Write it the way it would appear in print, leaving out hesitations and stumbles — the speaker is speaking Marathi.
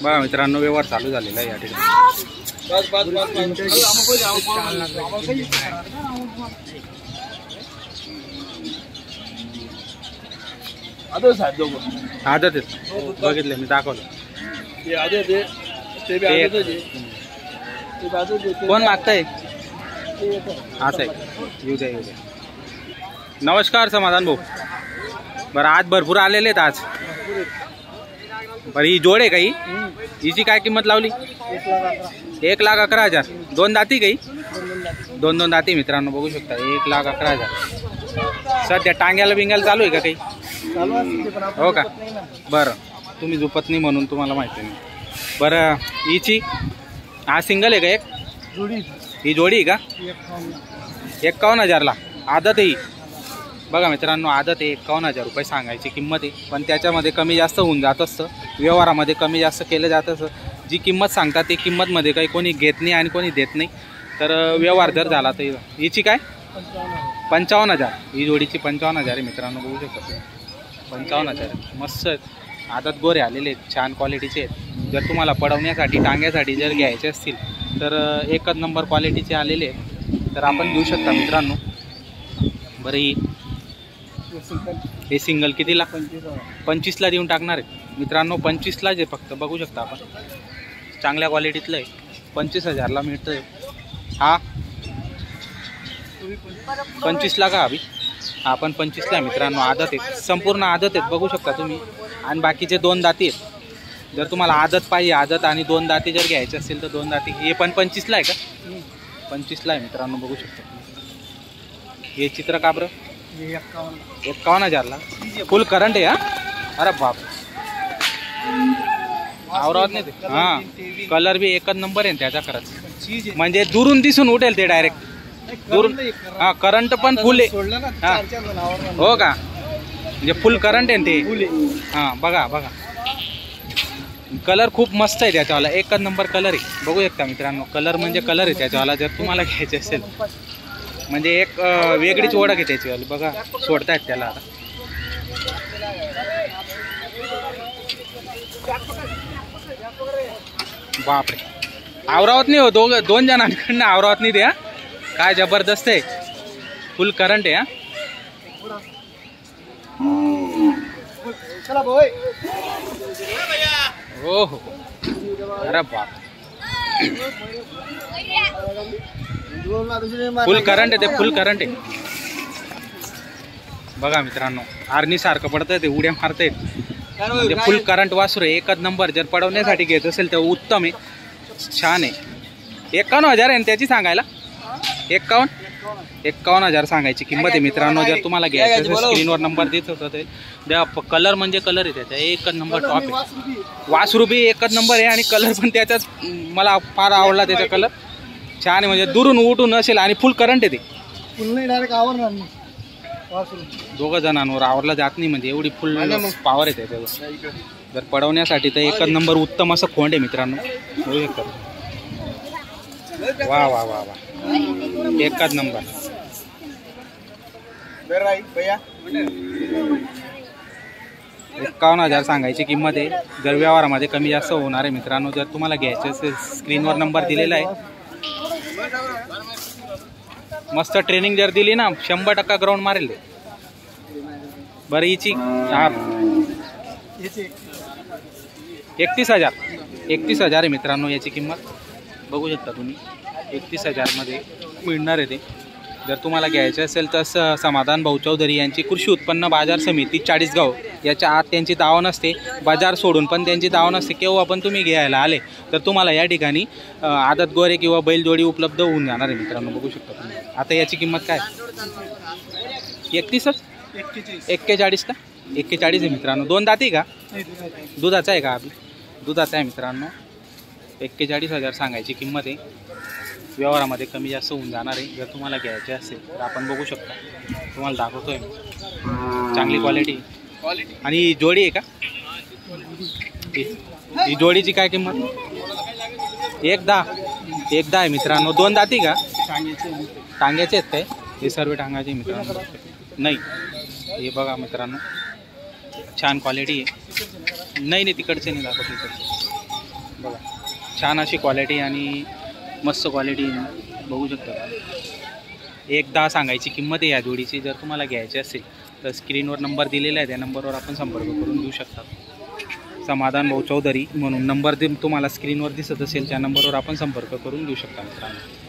बघा मित्रांनो व्यवहार चालू झालेला आहे या ठिकाणी. आदत आहेत बघितले मी दाखवलं. कोण मागताय असं आहे? येऊ द्या येऊ द्या. नमस्कार समाधान भाऊ. बरं आज भरपूर आलेले आहेत आज. बरं ही जोड आहे का ही? हिची काय किंमत लावली? 1,11,000. दोन दाती काही? दोन दाती मित्रांनो बघू शकता. 1,11,000. सध्या टांग्याला बिंग्याला चालू आहे का काही? हो का? बरं तुम्ही झोपत नाही म्हणून तुम्हाला माहिती नाही. बरं हिची हा सिंगल आहे का एक? ही जोडी आहे का? 51,000ला आदत आहे. बघा मित्रांनो आदत आहे. 51,000 रुपये सांगायची किंमत आहे. पण त्याच्यामध्ये कमी जास्त होऊन जात असतं. व्यवहारामध्ये कमी जास्त केलं जात असतं. जी किंमत सांगतात ती किंमतमध्ये काही कोणी घेत नाही आणि कोणी देत नाही. तर व्यवहार जर झाला तर हिची काय? 55,000. ही जोडीची 55,000 आहे मित्रांनो बघू शकता. 55,000 मस्त आहेत. आदत गोरे आलेले आहेत. छान क्वालिटीचे आहेत. जर तुम्हाला पडवण्यासाठी टांग्यासाठी जर घ्यायचे असतील तर एकच नंबर क्वालिटीचे आलेले आहेत. तर आपण घेऊ शकता मित्रांनो. बरं ही हे सिंगल कितीला? 25ला देऊन टाकणार आहे मित्रांनो. 25लाच आहे फक्त बघू शकता आपण. चांगल्या क्वालिटीतलं आहे. 25,000ला मिळतं आहे. हा 25ला का अभि? हा पण 25ला मित्रांनो. आदत आहेत. संपूर्ण आदत आहेत बघू शकता तुम्ही. आणि बाकीचे दोन दाती आहेत. जर तुम्हाला आदत पाहिजे आदत आणि दोन दाती जर घ्यायचे असेल तर दोन दाती. हे पण 25ला आहे का? 25ला आहे मित्रांनो बघू शकता. हे चित्र का बरं? 51,000ला फुल करंट आहे. हा अरे बाप आवरावत नाही ते. हां कलर बी एकच नंबर आहे त्याचा खरंच. म्हणजे दुरून दिसून उठेल ते डायरेक्ट दुरून. हां करंट पण फुल आहे. हां हो का? म्हणजे फुल करंट आहे ते. हां बघा बघा कलर खूप मस्त आहे त्याच्यावाला. एकच नंबर कलर आहे बघू शकता मित्रांनो. कलर म्हणजे कलर आहे त्याच्यावाला. जर तुम्हाला घ्यायचे असेल म्हणजे एक वेगळीच ओळख आहे त्याचीवाली. बघा सोडतायत त्याला आता. बापरे आवरावत नाही हो. दोन जणांकडनं आवरावत नाही द्या. काय जबरदस्त आहे. फुल करंट आहे. हो हो अरे बाप फुल करंट आहे ते. फुल करंट आहे बघा मित्रांनो. आर्नी सारखं पडतंय ते. उड्या मारतायत. म्हणजे फुल करंट वासरू आहे. एकच नंबर. जर पडवण्यासाठी घेत असेल तर उत्तम आहे. छान आहे. 51,000 आहे त्याची सांगायला. 51,000 सांगायची किंमत आहे मित्रांनो. जर तुम्हाला घ्यायचं असेल स्क्रीनवर नंबर देत होता ते द्या. कलर म्हणजे कलर आहे त्याचा. एकच नंबर टॉप आहे. वासरू बी एकच नंबर आहे आणि कलर पण त्याचाच मला फार आवडला त्याचा कलर. छान आहे. म्हणजे दुरून उठून असेल आणि फुल करंट आहे ते. दोघं जणांवर आवरला जात नाही म्हणजे एवढी फुल पॉवर आहे त्याच्यावर. जर पडवण्यासाठी तर एकच नंबर उत्तम असं खोंड आहे मित्रांनो बघू शकता. वा वा वा वा एकच नंबर. 51,000 सांगायची किंमत आहे. जर व्यवहारामध्ये कमी जास्त होणार आहे मित्रांनो. जर तुम्हाला घ्यायचं असेल स्क्रीनवर नंबर दिलेला आहे. मस्त ट्रेनिंग जर दिली ना 100% ग्राउंड मारेल. बरं हिची 31,000 आहे मित्रांनो याची किंमत बघू शकता तुम्ही. 31,000 मध्ये मिळणार आहे ते. जर तुम्हाला घ्यायचे असेल तर समाधान भाऊ चौधरी यांची कृषी उत्पन्न बाजार समिती 40गाव याच्या आत त्यांची दावा नसते. बाजार सोडून पण त्यांची दावा नसते. केव्हा पण तुम्ही घ्यायला आले तर तुम्हाला या ठिकाणी आदत गोरे किंवा बैलजोडी उपलब्ध होऊन जाणार आहे मित्रांनो बघू शकता तुम्ही. आता याची किंमत काय? 31 41 का? 41 आहे मित्रांनो. दोन दाती का? दुधाचा आहे का? अभि दुधाचा आहे मित्रांनो. 41,000 सांगायची किंमत आहे. व्यवहारामध्ये कमी जास्त होऊन जाणार आहे. जर तुम्हाला घ्यायचे असेल तर आपण बघू शकता. तुम्हाला दाखवतोय चांगली क्वालिटी. आणि जोडी आहे का? ही जोडीची काय किंमत? 1,10 आहे मित्रांनो. दोन दाती का? टांग्याचे आहेत काय? हे सर्व टांगाचे मित्रांनो. नाही हे बघा मित्रांनो छान क्वालिटी आहे. नाही तिकडचे नाही दाखवत. तिकडचे बघा छान अशी क्वालिटी आणि मस्त क्वालिटी बघू शकता. 1,10 सांगायची किंमत आहे या जोडीची. जर तुम्हाला घ्यायची असेल तर स्क्रीनवर नंबर दिलेला आहे, त्या नंबरवर आपण संपर्क करून देऊ शकता. समाधान भाऊ चौधरी म्हणून नंबर तुम्हाला स्क्रीनवर दिसत असेल त्या नंबरवर आपण संपर्क करून देऊ शकता मित्रांनो.